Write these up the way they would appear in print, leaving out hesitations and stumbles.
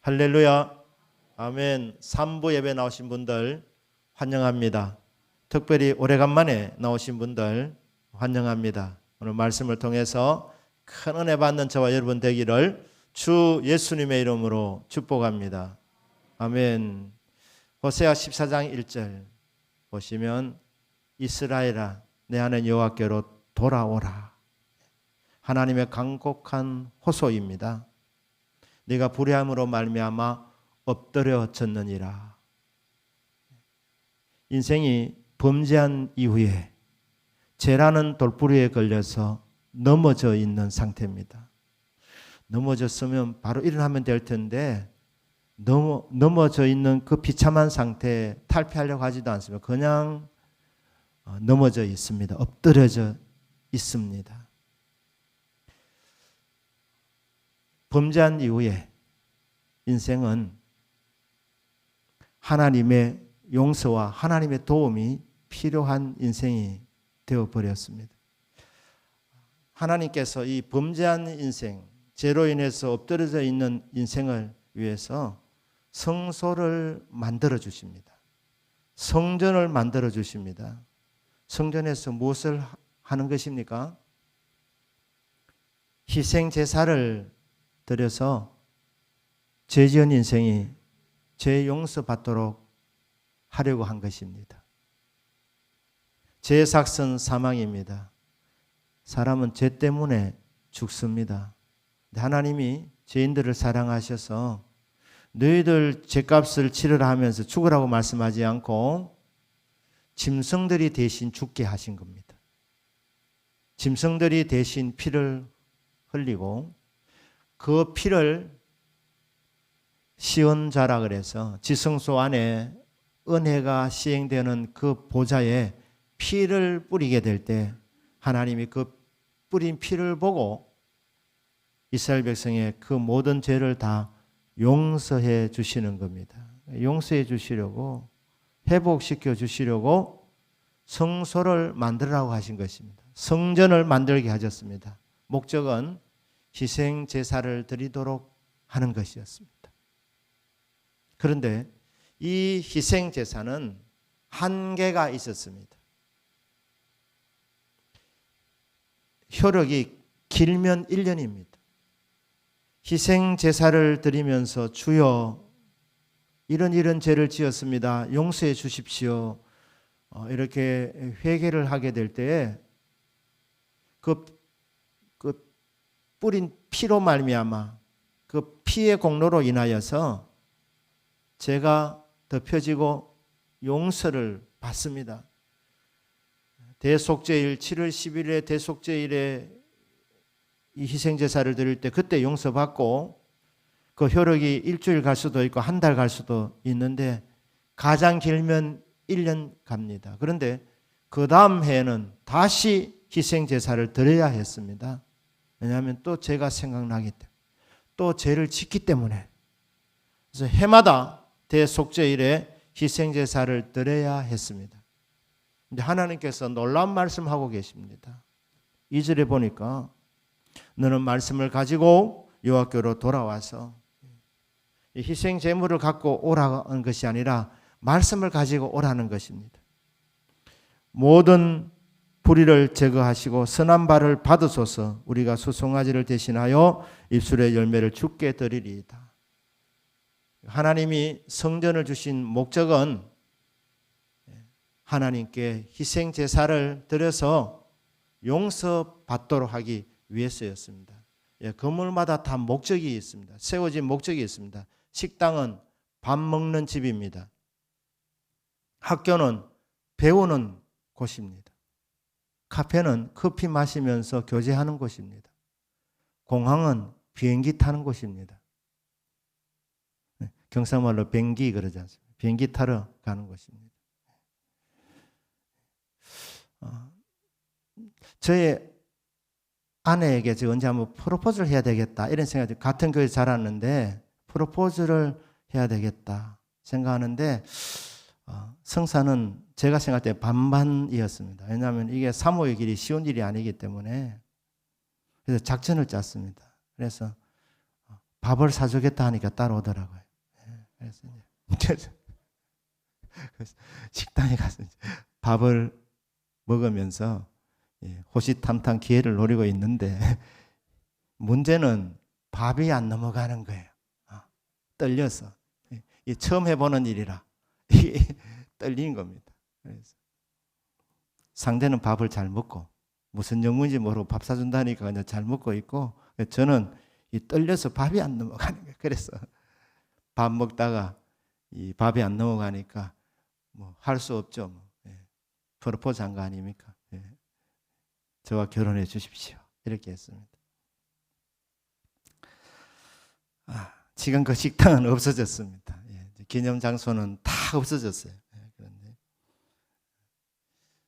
할렐루야. 아멘. 3부 예배 나오신 분들 환영합니다. 특별히 오래간만에 나오신 분들 환영합니다. 오늘 말씀을 통해서 큰 은혜 받는 저와 여러분 되기를 주 예수님의 이름으로 축복합니다. 아멘. 호세아 14장 1절 보시면 이스라엘아 내 하나님 여호와께로 돌아오라. 하나님의 간곡한 호소입니다. 네가 불의함으로 말미암아 엎드려졌느니라. 인생이 범죄한 이후에 죄라는 돌부리에 걸려서 넘어져 있는 상태입니다. 넘어졌으면 바로 일어나면 될 텐데 넘어져 있는 그 비참한 상태에 탈피하려고 하지도 않습니다. 그냥 넘어져 있습니다. 엎드려져 있습니다. 범죄한 이후에 인생은 하나님의 용서와 하나님의 도움이 필요한 인생이 되어버렸습니다. 하나님께서 이 범죄한 인생, 죄로 인해서 엎드려져 있는 인생을 위해서 성소를 만들어 주십니다. 성전을 만들어 주십니다. 성전에서 무엇을 하는 것입니까? 희생 제사를 드려서 죄 지은 인생이 죄 용서받도록 하려고 한 것입니다. 죄의 삭은 사망입니다. 사람은 죄 때문에 죽습니다. 하나님이 죄인들을 사랑하셔서 너희들 죄값을 치르라 하면서 죽으라고 말씀하지 않고 짐승들이 대신 죽게 하신 겁니다. 짐승들이 대신 피를 흘리고 그 피를 시온자라 그래서 지성소 안에 은혜가 시행되는 그 보좌에 피를 뿌리게 될 때 하나님이 그 뿌린 피를 보고 이스라엘 백성의 그 모든 죄를 다 용서해 주시는 겁니다. 용서해 주시려고 회복시켜 주시려고 성소를 만들라고 하신 것입니다. 성전을 만들게 하셨습니다. 목적은 희생 제사를 드리도록 하는 것이었습니다. 그런데 이 희생 제사는 한계가 있었습니다. 효력이 길면 1년입니다. 희생 제사를 드리면서 주여 이런 죄를 지었습니다. 용서해 주십시오. 이렇게 회개를 하게 될 때에 그 뿌린 피로 말미암아 그 피의 공로로 인하여서 죄가 덮여지고 용서를 받습니다. 대속죄일 7월 10일에 대속죄일에 이 희생제사를 드릴 때 그때 용서받고 그 효력이 일주일 갈 수도 있고 한 달 갈 수도 있는데 가장 길면 1년 갑니다. 그런데 그 다음 해에는 다시 희생제사를 드려야 했습니다. 왜냐하면 또 죄가 생각나기 때문에 또 죄를 짓기 때문에 그래서 해마다 대속죄일에 희생제사를 드려야 했습니다. 근데 하나님께서 놀라운 말씀하고 계십니다. 2절에 보니까 너는 말씀을 가지고 여호와께로 돌아와서 이 희생 제물을 갖고 오라는 것이 아니라 말씀을 가지고 오라는 것입니다. 모든 불의를 제거하시고 선한 발을 받으소서. 우리가 수송아지를 대신하여 입술의 열매를 주께 드리리이다. 하나님이 성전을 주신 목적은 하나님께 희생 제사를 드려서 용서받도록 하기 위해서였습니다. 건물마다 다 목적이 있습니다. 세워진 목적이 있습니다. 식당은 밥 먹는 집입니다. 학교는 배우는 곳입니다. 카페는 커피 마시면서 교제하는 곳입니다. 공항은 비행기 타는 곳입니다. 경상말로 비행기 그러지 않습니까? 비행기 타러 가는 곳입니다. 저의 아내에게 제가 언제 한번 프로포즈를 해야 되겠다 이런 생각이 같은 교회 자랐는데 프로포즈를 해야 되겠다 생각하는데 성사는 제가 생각할 때 반반이었습니다. 왜냐하면 이게 사모의 길이 쉬운 일이 아니기 때문에 그래서 작전을 짰습니다. 그래서 밥을 사주겠다 하니까 따라오더라고요. 그래서 식당에 가서 밥을 먹으면서 호시탐탐 기회를 노리고 있는데 문제는 밥이 안 넘어가는 거예요. 떨려서. 처음 해보는 일이라 이게 떨린 겁니다. 그래서 상대는 밥을 잘 먹고 무슨 영문인지 모르고 밥 사준다니까 그냥 잘 먹고 있고 저는 떨려서 밥이 안 넘어가는 거예요. 그래서 밥 먹다가 이 밥이 안 넘어가니까 뭐 할 수 없죠. 프로포즈 한 거 아닙니까? 저와 결혼해 주십시오. 이렇게 했습니다. 지금 그 식당은 없어졌습니다. 기념 장소는 다 없어졌어요. 그런데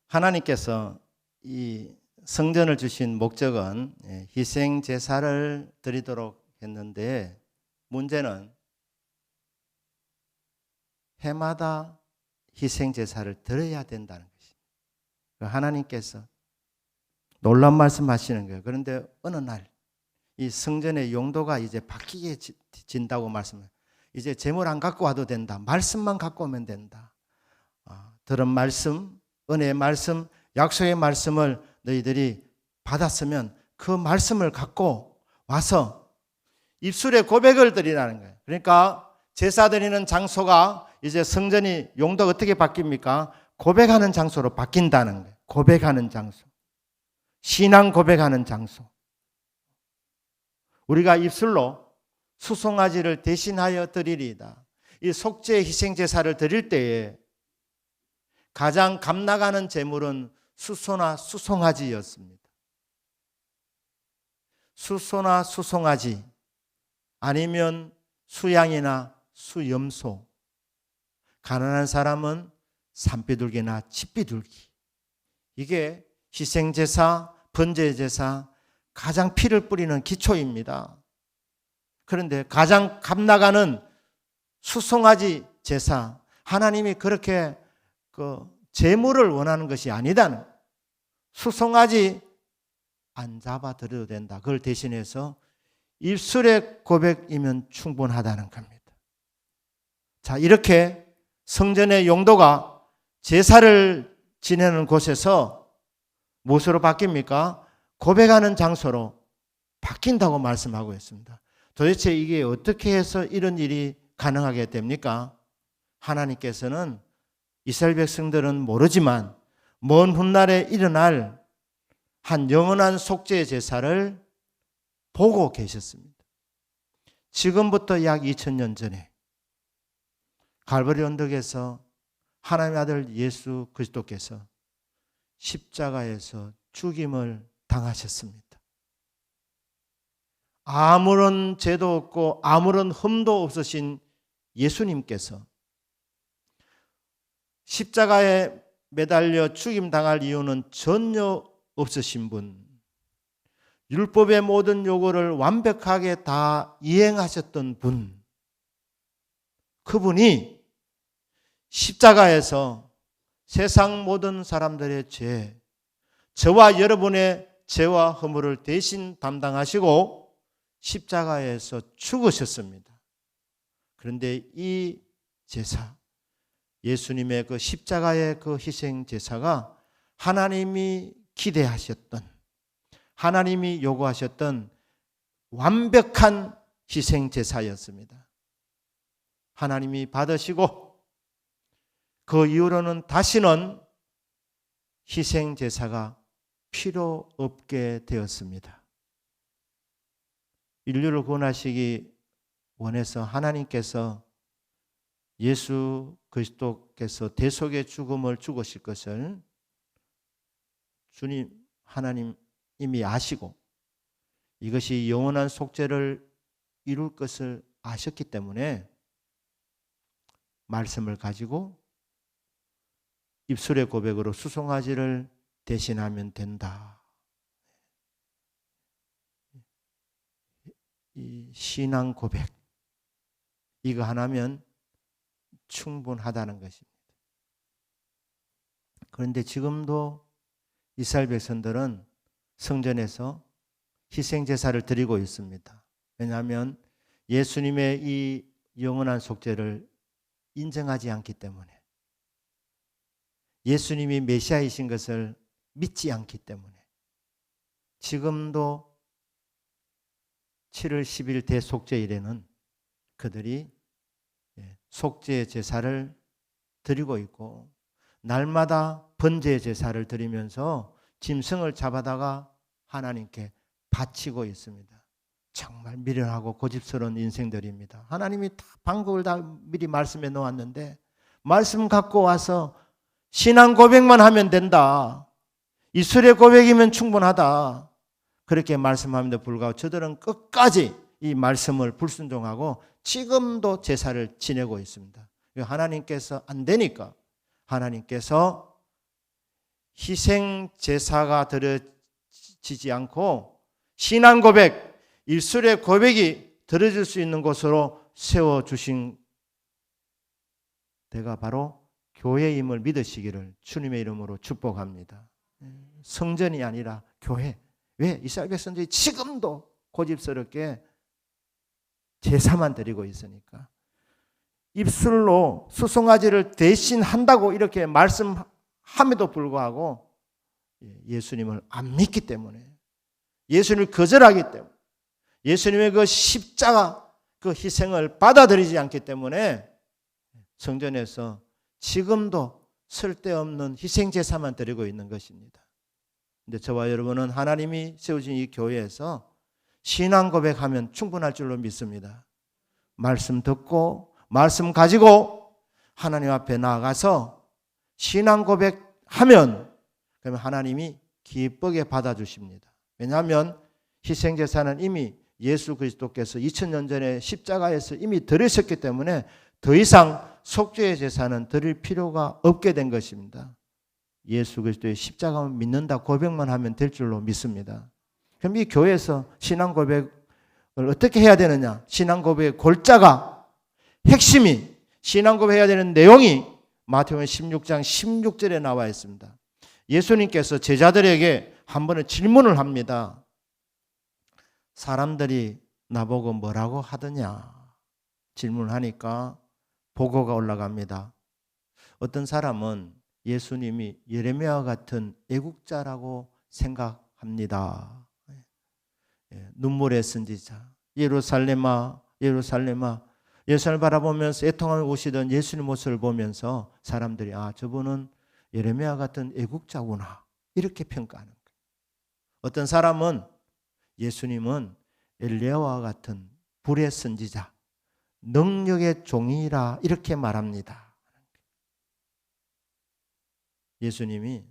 하나님께서 이 성전을 주신 목적은 희생 제사를 드리도록 했는데 문제는 해마다 희생 제사를 드려야 된다는 것입니다. 하나님께서 놀라운 말씀하시는 거예요. 그런데 어느 날 이 성전의 용도가 이제 바뀌게 진다고 말씀해요. 이제 제물 안 갖고 와도 된다. 말씀만 갖고 오면 된다. 들은 말씀, 은혜의 말씀, 약속의 말씀을 너희들이 받았으면 그 말씀을 갖고 와서 입술에 고백을 드리라는 거예요. 그러니까 제사 드리는 장소가 이제 성전이 용도가 어떻게 바뀝니까? 고백하는 장소로 바뀐다는 거예요. 고백하는 장소. 신앙 고백하는 장소. 우리가 입술로 수송아지를 대신하여 드리리이다. 이 속죄 희생 제사를 드릴 때에 가장 값나가는 제물은 수소나 수송아지였습니다. 수소나 수송아지 아니면 수양이나 수염소, 가난한 사람은 산비둘기나 집비둘기. 이게 희생제사, 번제제사 가장 피를 뿌리는 기초입니다. 그런데 가장 값나가는 수송아지 제사, 하나님이 그렇게 제물을 원하는 것이 아니다는, 수송아지 안 잡아 드려도 된다. 그걸 대신해서 입술의 고백이면 충분하다는 겁니다. 자, 이렇게 성전의 용도가 제사를 지내는 곳에서 무엇으로 바뀝니까? 고백하는 장소로 바뀐다고 말씀하고 있습니다. 도대체 이게 어떻게 해서 이런 일이 가능하게 됩니까? 하나님께서는 이스라엘 백성들은 모르지만 먼 훗날에 일어날 한 영원한 속죄 제사를 보고 계셨습니다. 지금부터 약 2000년 전에 갈보리 언덕에서 하나님의 아들 예수 그리스도께서 십자가에서 죽임을 당하셨습니다. 아무런 죄도 없고 아무런 흠도 없으신 예수님께서 십자가에 매달려 죽임 당할 이유는 전혀 없으신 분, 율법의 모든 요구를 완벽하게 다 이행하셨던 분, 그분이 십자가에서 세상 모든 사람들의 죄, 저와 여러분의 죄와 허물을 대신 담당하시고 십자가에서 죽으셨습니다. 그런데 이 제사, 예수님의 그 십자가의 그 희생 제사가 하나님이 기대하셨던, 하나님이 요구하셨던 완벽한 희생 제사였습니다. 하나님이 받으시고 그 이후로는 다시는 희생 제사가 필요 없게 되었습니다. 인류를 구원하시기 원해서 하나님께서 예수 그리스도께서 대속의 죽음을 죽으실 것을 주님 하나님 이미 아시고 이것이 영원한 속죄를 이룰 것을 아셨기 때문에 말씀을 가지고 입술의 고백으로 수송아지를 대신하면 된다. 이 신앙 고백, 이거 하나면 충분하다는 것입니다. 그런데 지금도 이스라엘 백성들은 성전에서 희생제사를 드리고 있습니다. 왜냐하면 예수님의 이 영원한 속죄를 인정하지 않기 때문에, 예수님이 메시아이신 것을 믿지 않기 때문에 지금도 7월 10일 대속죄일에는 그들이 속죄 제사를 드리고 있고, 날마다 번제 제사를 드리면서 짐승을 잡아다가 하나님께 바치고 있습니다. 정말 미련하고 고집스러운 인생들입니다. 하나님이 다 방법을 다 미리 말씀해 놓았는데 말씀 갖고 와서 신앙 고백만 하면 된다, 이술의 고백이면 충분하다, 그렇게 말씀함에도 불구하고 저들은 끝까지 이 말씀을 불순종하고 지금도 제사를 지내고 있습니다. 하나님께서 안 되니까 하나님께서 희생 제사가 드려지지 않고 신앙 고백, 일술의 고백이 드려질 수 있는 곳으로 세워주신 데가 바로 교회임을 믿으시기를 주님의 이름으로 축복합니다. 성전이 아니라 교회. 왜? 이스라엘 백성들이 지금도 고집스럽게 제사만 드리고 있으니까. 입술로 수송아지를 대신한다고 이렇게 말씀함에도 불구하고 예수님을 안 믿기 때문에, 예수님을 거절하기 때문에, 예수님의 그 십자가 그 희생을 받아들이지 않기 때문에 성전에서 지금도 쓸데없는 희생제사만 드리고 있는 것입니다. 근데 저와 여러분은 하나님이 세우신 이 교회에서 신앙 고백하면 충분할 줄로 믿습니다. 말씀 듣고 말씀 가지고 하나님 앞에 나아가서 신앙 고백하면 그러면 하나님이 기쁘게 받아주십니다. 왜냐하면 희생제사는 이미 예수 그리스도께서 2000년 전에 십자가에서 이미 드리셨기 때문에 더 이상 속죄의 제사는 드릴 필요가 없게 된 것입니다. 예수 그리스도의 십자가를 믿는다 고백만 하면 될 줄로 믿습니다. 그럼 이 교회에서 신앙 고백을 어떻게 해야 되느냐? 신앙 고백의 골자가, 핵심이, 신앙 고백해야 되는 내용이 마태복음 16장 16절에 나와 있습니다. 예수님께서 제자들에게 한 번은 질문을 합니다. 사람들이 나보고 뭐라고 하더냐? 질문을 하니까 보고가 올라갑니다. 어떤 사람은 예수님이 예레미야와 같은 애국자라고 생각합니다. 눈물의 선지자, 예루살렘아 예루살렘아, 예수님을 바라보면서 애통하며 오시던 예수님 모습을 보면서 사람들이 저분은 예레미야 같은 애국자구나 이렇게 평가하는 거예요. 어떤 사람은 예수님은 엘리야와 같은 불의 선지자, 능력의 종이라 이렇게 말합니다. 예수님이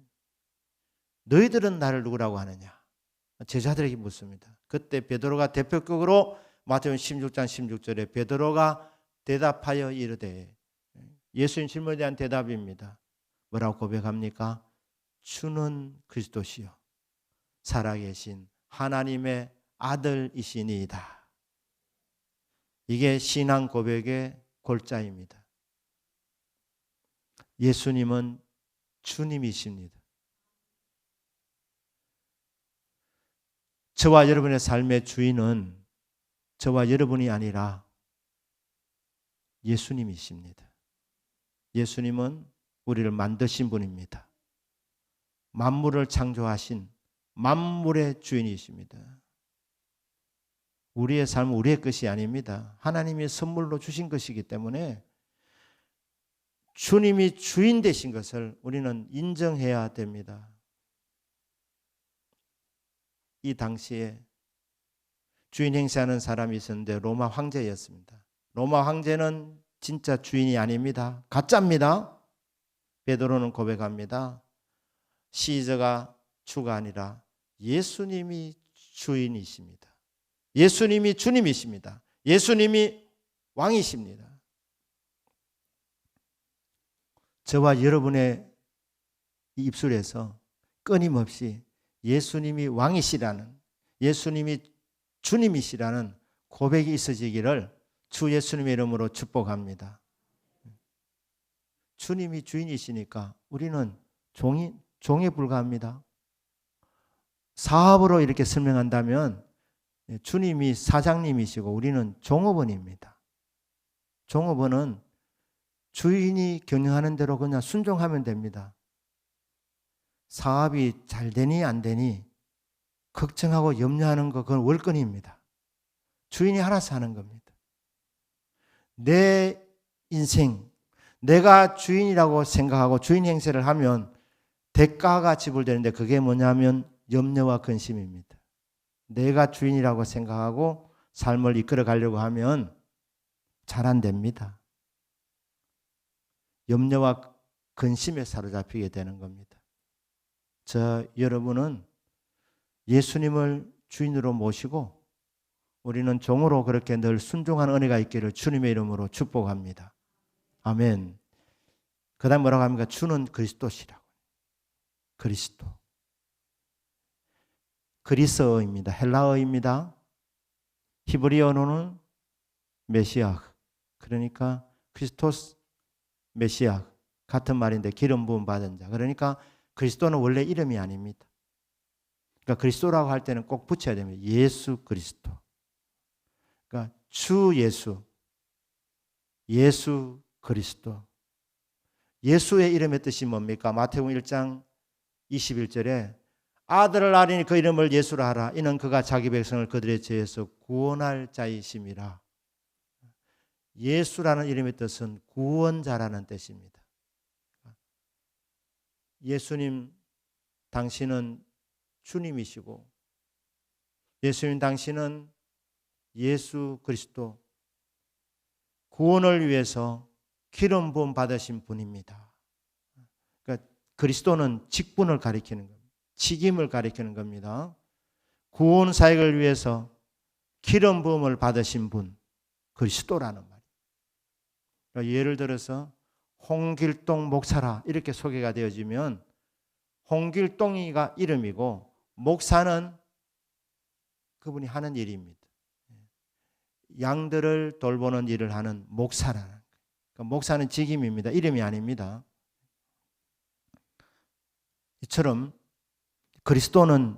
너희들은 나를 누구라고 하느냐? 제자들에게 묻습니다. 그때 베드로가 대표격으로 마태복음 16장 16절에 베드로가 대답하여 이르되, 예수님 질문에 대한 대답입니다. 뭐라고 고백합니까? 주는 그리스도시요 살아계신 하나님의 아들이시니이다. 이게 신앙 고백의 골자입니다. 예수님은 주님이십니다. 저와 여러분의 삶의 주인은 저와 여러분이 아니라 예수님이십니다. 예수님은 우리를 만드신 분입니다. 만물을 창조하신 만물의 주인이십니다. 우리의 삶은 우리의 것이 아닙니다. 하나님이 선물로 주신 것이기 때문에 주님이 주인 되신 것을 우리는 인정해야 됩니다. 이 당시에 주인 행세하는 사람이 있었는데 로마 황제였습니다. 로마 황제는 진짜 주인이 아닙니다. 가짜입니다. 베드로는 고백합니다. 시저가 주가 아니라 예수님이 주인이십니다. 예수님이 주님이십니다. 예수님이 왕이십니다. 저와 여러분의 입술에서 끊임없이 예수님이 왕이시라는, 예수님이 주님이시라는 고백이 있어지기를 주 예수님의 이름으로 축복합니다. 주님이 주인이시니까 우리는 종에 불과합니다. 사업으로 이렇게 설명한다면 주님이 사장님이시고 우리는 종업원입니다. 종업원은 주인이 경영하는 대로 그냥 순종하면 됩니다. 사업이 잘 되니 안 되니 걱정하고 염려하는 거 그건 월권입니다. 주인이 알아서 하는 겁니다. 내 인생, 내가 주인이라고 생각하고 주인 행세를 하면 대가가 지불되는데 그게 뭐냐면 염려와 근심입니다. 내가 주인이라고 생각하고 삶을 이끌어 가려고 하면 잘 안 됩니다. 염려와 근심에 사로잡히게 되는 겁니다. 여러분은 예수님을 주인으로 모시고 우리는 종으로 그렇게 늘 순종하는 은혜가 있기를 주님의 이름으로 축복합니다. 아멘. 그 다음 뭐라고 합니까? 주는 그리스도시라고. 그리스도. 그리스어입니다. 헬라어입니다. 히브리어로는 메시아. 그러니까 크리스토스 메시아 같은 말인데 기름 부음 받은 자. 그러니까 그리스도는 원래 이름이 아닙니다. 그러니까 그리스도라고 할 때는 꼭 붙여야 됩니다. 예수 그리스도. 그러니까 주 예수. 예수 그리스도. 예수의 이름의 뜻이 뭡니까? 마태복음 1장 21절에 아들을 낳으니 그 이름을 예수라 하라. 이는 그가 자기 백성을 그들의 죄에서 구원할 자이심이라. 예수라는 이름의 뜻은 구원자라는 뜻입니다. 예수님 당신은 주님이시고 예수님 당신은 예수 그리스도 구원을 위해서 기름 부음 받으신 분입니다. 그러니까 그리스도는 직분을 가리키는 겁니다. 직임을 가리키는 겁니다. 구원 사역을 위해서 기름 부음을 받으신 분 그리스도라는 말이에요. 그러니까 예를 들어서 홍길동 목사라 이렇게 소개가 되어지면 홍길동이가 이름이고 목사는 그분이 하는 일입니다. 양들을 돌보는 일을 하는 목사라는 거예요. 그러니까 목사는 직임입니다. 이름이 아닙니다. 이처럼 그리스도는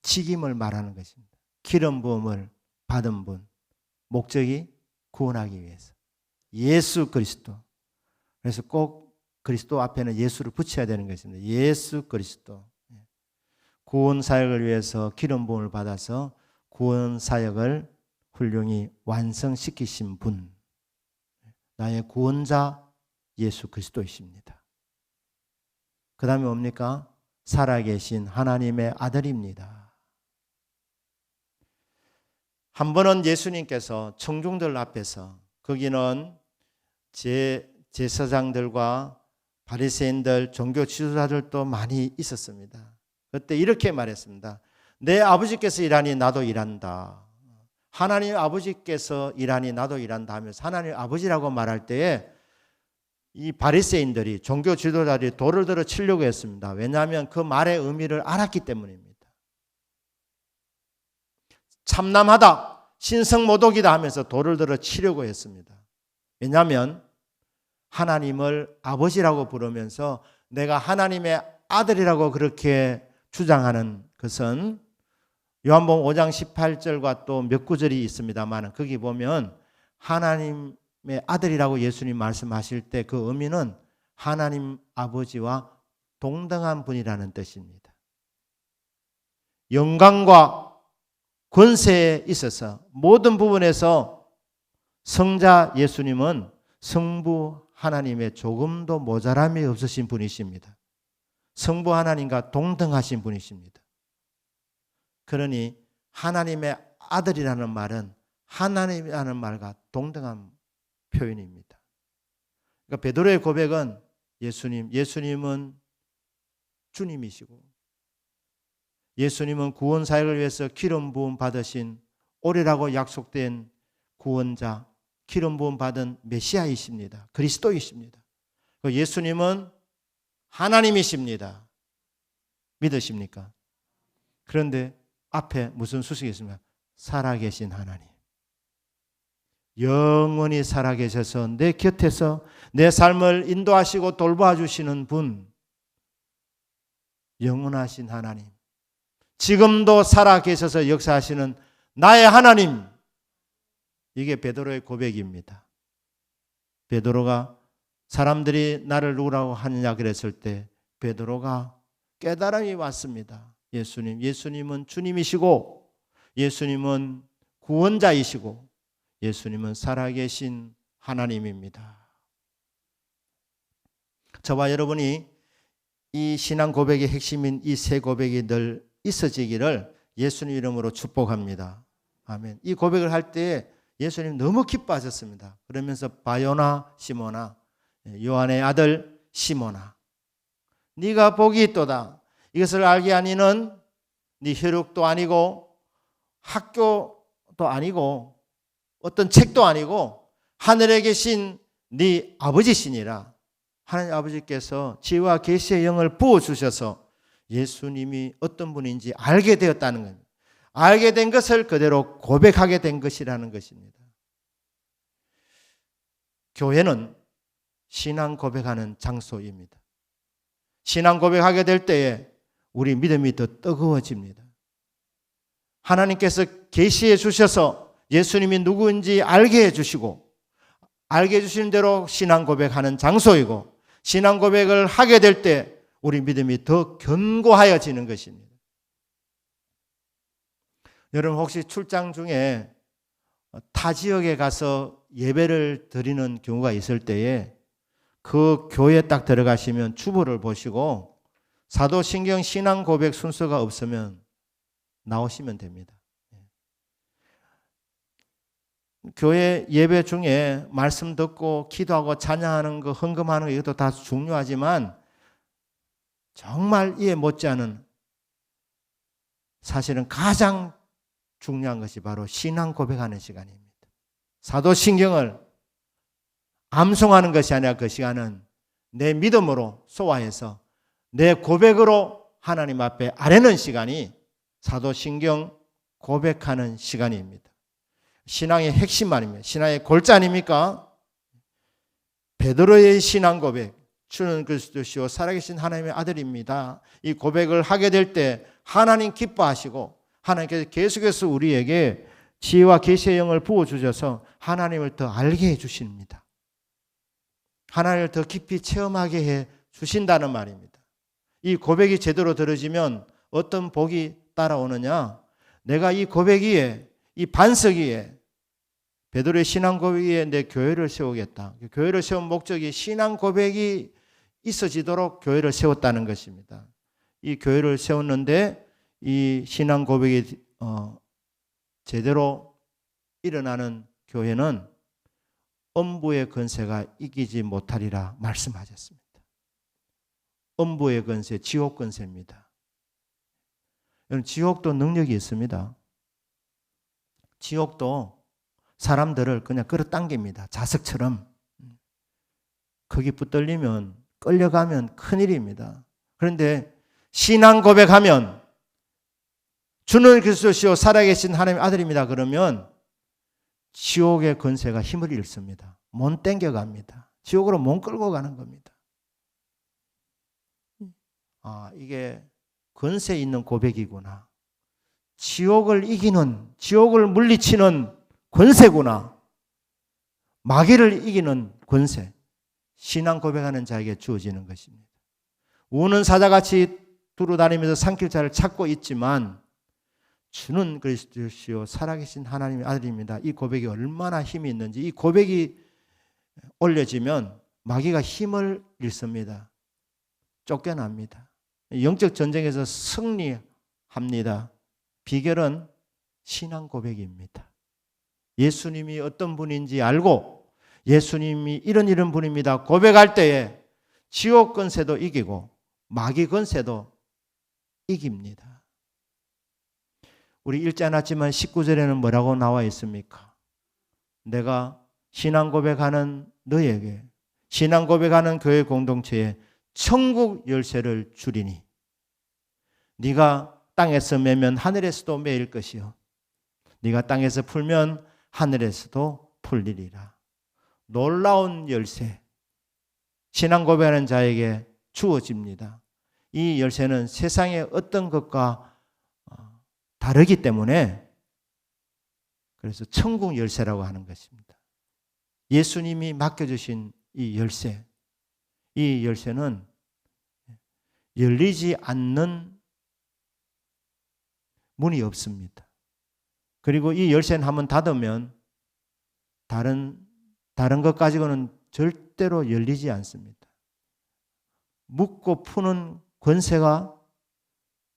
직임을 말하는 것입니다. 기름 부음을 받은 분, 목적이 구원하기 위해서. 예수 그리스도. 그래서 꼭 그리스도 앞에는 예수를 붙여야 되는 것입니다. 예수 그리스도. 구원 사역을 위해서 기름 부음을 받아서 구원 사역을 훌륭히 완성시키신 분. 나의 구원자 예수 그리스도이십니다. 그 다음에 뭡니까? 살아계신 하나님의 아들입니다. 한 번은 예수님께서 청중들 앞에서 거기는 제사장들과 바리새인들, 종교 지도자들도 많이 있었습니다. 그때 이렇게 말했습니다. 내 아버지께서 일하니 나도 일한다. 하나님 아버지께서 일하니 나도 일한다 하면서 하나님 아버지라고 말할 때에 이 바리새인들이 종교 지도자들이 돌을 들어 치려고 했습니다. 왜냐하면 그 말의 의미를 알았기 때문입니다. 참남하다, 신성모독이다 하면서 돌을 들어 치려고 했습니다. 왜냐하면 하나님을 아버지라고 부르면서 내가 하나님의 아들이라고 그렇게 주장하는 것은 요한복음 5장 18절과 또 몇 구절이 있습니다만 거기 보면 하나님의 아들이라고 예수님 말씀하실 때 그 의미는 하나님 아버지와 동등한 분이라는 뜻입니다. 영광과 권세에 있어서 모든 부분에서 성자 예수님은 성부 하나님의 조금도 모자람이 없으신 분이십니다. 성부 하나님과 동등하신 분이십니다. 그러니 하나님의 아들이라는 말은 하나님이라는 말과 동등한 표현입니다. 그러니까 베드로의 고백은 예수님은 주님이시고 예수님은 구원 사역을 위해서 기름 부음 받으신 오래라고 약속된 구원자, 기름 부음 받은 메시아이십니다. 그리스도이십니다. 예수님은 하나님이십니다. 믿으십니까? 그런데 앞에 무슨 수식이 있습니까? 살아계신 하나님. 영원히 살아계셔서 내 곁에서 내 삶을 인도하시고 돌봐주시는 분. 영원하신 하나님. 지금도 살아계셔서 역사하시는 나의 하나님. 이게 베드로의 고백입니다. 베드로가 사람들이 나를 누구라고 하느냐 그랬을 때 베드로가 깨달음이 왔습니다. 예수님은 주님이시고 예수님은 구원자이시고 예수님은 살아계신 하나님입니다. 저와 여러분이 이 신앙 고백의 핵심인 이 세 고백이 늘 있어지기를 예수님 이름으로 축복합니다. 아멘. 이 고백을 할 때 예수님 너무 기뻐하셨습니다. 그러면서 바요나 시몬아, 요한의 아들 시몬아, 네가 복이 있도다. 이것을 알게 하니는 네 혈육도 아니고 학교도 아니고 어떤 책도 아니고 하늘에 계신 네 아버지시니라. 하나님 아버지께서 지혜와 계시의 영을 부어주셔서 예수님이 어떤 분인지 알게 되었다는 겁니다. 알게 된 것을 그대로 고백하게 된 것이라는 것입니다. 교회는 신앙 고백하는 장소입니다. 신앙 고백하게 될 때에 우리 믿음이 더 뜨거워집니다. 하나님께서 계시해 주셔서 예수님이 누구인지 알게 해주시고 알게 해주시는 대로 신앙 고백하는 장소이고 신앙 고백을 하게 될 때 우리 믿음이 더 견고하여지는 것입니다. 여러분 혹시 출장 중에 타 지역에 가서 예배를 드리는 경우가 있을 때에 그 교회에 딱 들어가시면 주보를 보시고 사도신경 신앙 고백 순서가 없으면 나오시면 됩니다. 교회 예배 중에 말씀 듣고 기도하고 찬양하는 거 헌금하는 거 이것도 다 중요하지만 정말 이에 못지않은 사실은 가장 중요한 것이 바로 신앙 고백하는 시간입니다. 사도신경을 암송하는 것이 아니라 그 시간은 내 믿음으로 소화해서 내 고백으로 하나님 앞에 아뢰는 시간이 사도신경 고백하는 시간입니다. 신앙의 핵심 아닙니까? 신앙의 골자 아닙니까? 베드로의 신앙 고백, 주는 그리스도시요 살아계신 하나님의 아들입니다. 이 고백을 하게 될 때 하나님 기뻐하시고 하나님께서 계속해서 우리에게 지혜와 계시의 영을 부어주셔서 하나님을 더 알게 해주십니다. 하나님을 더 깊이 체험하게 해 주신다는 말입니다. 이 고백이 제대로 들어지면 어떤 복이 따라오느냐? 내가 이 고백 위에 이 반석 위에 베드로의 신앙 고백 위에 내 교회를 세우겠다. 교회를 세운 목적이 신앙 고백이 있어지도록 교회를 세웠다는 것입니다. 이 교회를 세웠는데 이 신앙 고백이 제대로 일어나는 교회는 음부의 권세가 이기지 못하리라 말씀하셨습니다. 음부의 권세, 지옥 권세입니다. 여러분, 지옥도 능력이 있습니다. 지옥도 사람들을 그냥 끌어당깁니다. 자석처럼. 거기 붙들리면 끌려가면 큰일입니다. 그런데 신앙 고백하면 주는 그리스도시요 살아계신 하나님의 아들입니다. 그러면 지옥의 권세가 힘을 잃습니다. 못 땡겨갑니다. 지옥으로 못 끌고 가는 겁니다. 이게 권세 있는 고백이구나. 지옥을 이기는, 지옥을 물리치는 권세구나. 마귀를 이기는 권세. 신앙 고백하는 자에게 주어지는 것입니다. 우는 사자같이 두루다니면서 산길자를 찾고 있지만 주는 그리스도시요 살아계신 하나님의 아들입니다. 이 고백이 얼마나 힘이 있는지, 이 고백이 올려지면 마귀가 힘을 잃습니다. 쫓겨납니다. 영적 전쟁에서 승리합니다. 비결은 신앙 고백입니다. 예수님이 어떤 분인지 알고 예수님이 이런 분입니다. 고백할 때에 지옥 권세도 이기고 마귀 권세도 이깁니다. 우리 읽지 않았지만 19절에는 뭐라고 나와 있습니까? 내가 신앙 고백하는 너에게, 신앙 고백하는 교회 공동체에 천국 열쇠를 주리니 네가 땅에서 매면 하늘에서도 매일 것이요 네가 땅에서 풀면 하늘에서도 풀리리라. 놀라운 열쇠, 신앙 고백하는 자에게 주어집니다. 이 열쇠는 세상의 어떤 것과 다르기 때문에 그래서 천국 열쇠라고 하는 것입니다. 예수님이 맡겨주신 이 열쇠, 이 열쇠는 열리지 않는 문이 없습니다. 그리고 이 열쇠는 한번 닫으면 다른 것 가지고는 절대로 열리지 않습니다. 묶고 푸는 권세가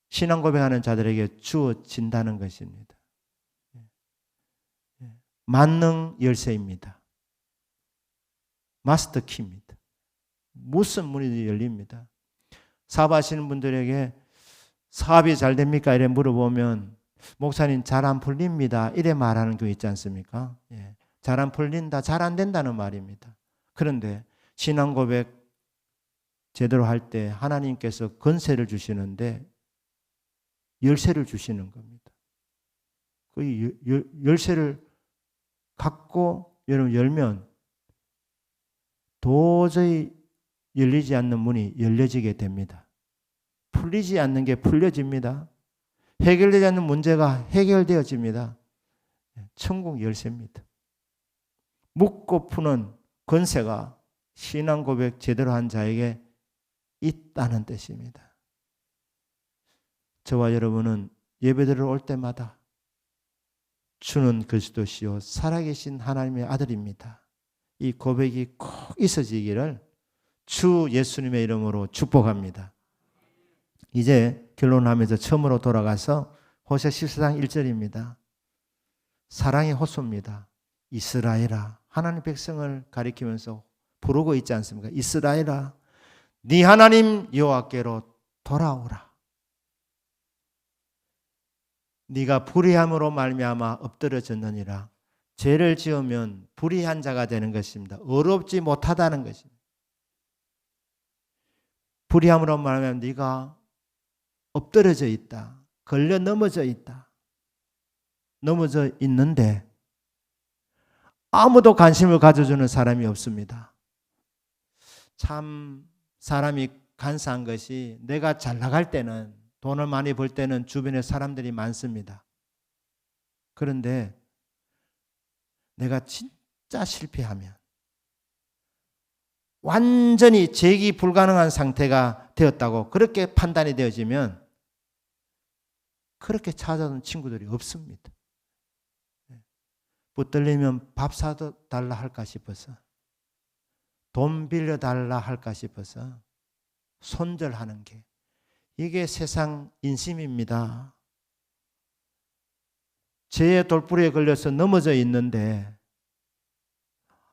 신앙 고백하는 자들에게 주어진다는 것입니다. 만능 열쇠입니다. 마스터 키입니다. 무슨 문이든 열립니다. 사업하시는 분들에게 사업이 잘 됩니까? 이래 물어보면 목사님 잘 안 풀립니다. 이래 말하는 거 있지 않습니까? 잘 안 풀린다, 잘 안 된다는 말입니다. 그런데 신앙 고백 제대로 할 때 하나님께서 권세를 주시는데 열쇠를 주시는 겁니다. 그 열쇠를 갖고 여러분 열면 도저히 열리지 않는 문이 열려지게 됩니다. 풀리지 않는 게 풀려집니다. 해결되지 않는 문제가 해결되어집니다. 천국 열쇠입니다. 묶고 푸는 권세가 신앙 고백 제대로 한 자에게 있다는 뜻입니다. 저와 여러분은 예배드리러 올 때마다 주는 그리스도시요 살아계신 하나님의 아들입니다. 이 고백이 꼭 있어지기를 주 예수님의 이름으로 축복합니다. 이제 결론하면서 처음으로 돌아가서 호세 14장 1절입니다. 사랑의 호소입니다. 이스라엘아, 하나님 백성을 가리키면서 부르고 있지 않습니까? 이스라엘아, 네 하나님 여호와께로 돌아오라. 네가 불의함으로 말미암아 엎드러졌느니라. 죄를 지으면 불의한 자가 되는 것입니다. 의롭지 못하다는 것입니다. 불의함으로 말하면 네가 엎드러져 있다. 걸려 넘어져 있다. 넘어져 있는데 아무도 관심을 가져주는 사람이 없습니다. 참 사람이 간사한 것이 내가 잘 나갈 때는 돈을 많이 벌 때는 주변에 사람들이 많습니다. 그런데 내가 진짜 실패하면 완전히 재기 불가능한 상태가 되었다고 그렇게 판단이 되어지면 그렇게 찾아오는 친구들이 없습니다. 붙들리면 밥 사달라 할까 싶어서 돈 빌려달라 할까 싶어서 손절하는 게 이게 세상 인심입니다. 죄의 돌부리에 걸려서 넘어져 있는데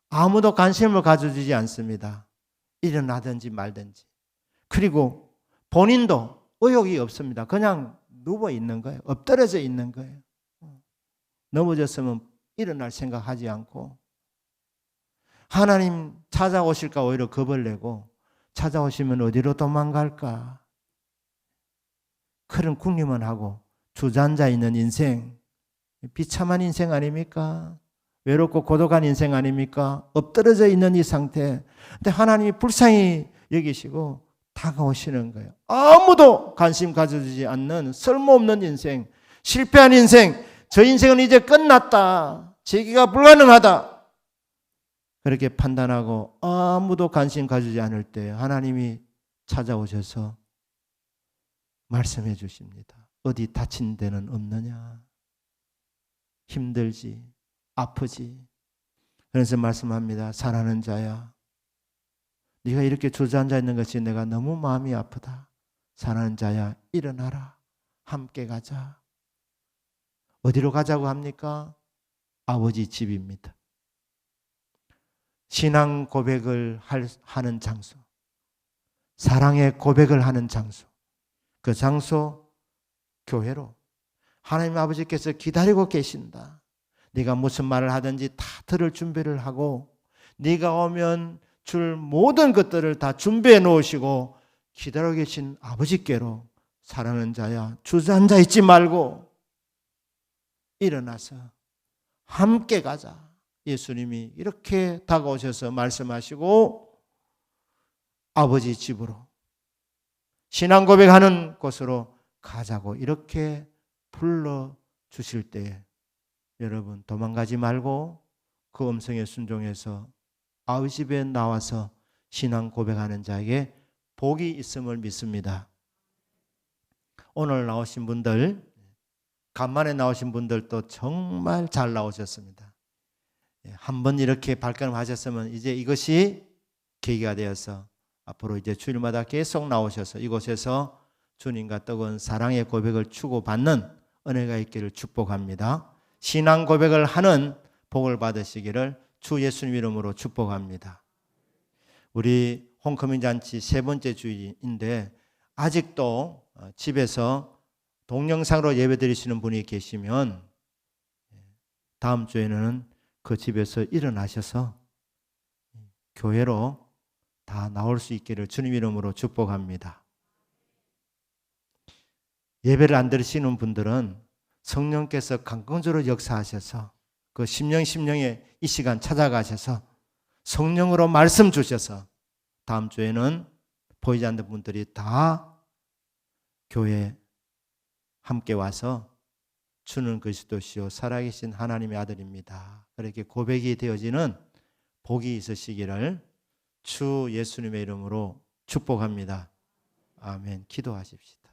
아무도 관심을 가져주지 않습니다. 일어나든지 말든지. 그리고 본인도 의욕이 없습니다. 그냥 누워 있는 거예요. 엎드려져 있는 거예요. 넘어졌으면 일어날 생각하지 않고 하나님 찾아오실까 오히려 겁을 내고 찾아오시면 어디로 도망갈까 그런 궁리만 하고 주저앉아 있는 인생, 비참한 인생 아닙니까? 외롭고 고독한 인생 아닙니까? 엎드러져 있는 이 상태. 근데 하나님이 불쌍히 여기시고 다가오시는 거예요. 아무도 관심 가져주지 않는 쓸모없는 인생, 실패한 인생, 저 인생은 이제 끝났다. 재기가 불가능하다. 그렇게 판단하고 아무도 관심 가지지 않을 때 하나님이 찾아오셔서 말씀해 주십니다. 어디 다친 데는 없느냐? 힘들지, 아프지. 그래서 말씀합니다. 사랑하는 자야, 네가 이렇게 주저앉아 있는 것이 내가 너무 마음이 아프다. 사랑하는 자야, 일어나라. 함께 가자. 어디로 가자고 합니까? 아버지 집입니다. 신앙 고백을 하는 장소, 사랑의 고백을 하는 장소, 그 장소 교회로 하나님 아버지께서 기다리고 계신다. 네가 무슨 말을 하든지 다 들을 준비를 하고 네가 오면 줄 모든 것들을 다 준비해 놓으시고 기다리고 계신 아버지께로 사랑하는 자야, 주저앉아 있지 말고 일어나서 함께 가자. 예수님이 이렇게 다가오셔서 말씀하시고 아버지 집으로 신앙 고백하는 곳으로 가자고 이렇게 불러주실 때에 여러분 도망가지 말고 그 음성에 순종해서 아버지 집에 나와서 신앙 고백하는 자에게 복이 있음을 믿습니다. 오늘 나오신 분들, 간만에 나오신 분들도 정말 잘 나오셨습니다. 한번 이렇게 발걸음하셨으면 이제 이것이 계기가 되어서 앞으로 이제 주일마다 계속 나오셔서 이곳에서 주님과 뜨거운 사랑의 고백을 주고받는 은혜가 있기를 축복합니다. 신앙 고백을 하는 복을 받으시기를 주 예수님 이름으로 축복합니다. 우리 홈커밍 잔치 세 번째 주일인데 아직도 집에서 동영상으로 예배 드리시는 분이 계시면 다음 주에는 그 집에서 일어나셔서 교회로 다 나올 수 있기를 주님 이름으로 축복합니다. 예배를 안 드리시는 분들은 성령께서 강권적으로 역사하셔서 그 심령에 이 시간 찾아가셔서 성령으로 말씀 주셔서 다음 주에는 보이지 않는 분들이 다 교회에 함께 와서 주는 그리스도시요 살아계신 하나님의 아들입니다. 그렇게 고백이 되어지는 복이 있으시기를 주 예수님의 이름으로 축복합니다. 아멘. 기도하십시다.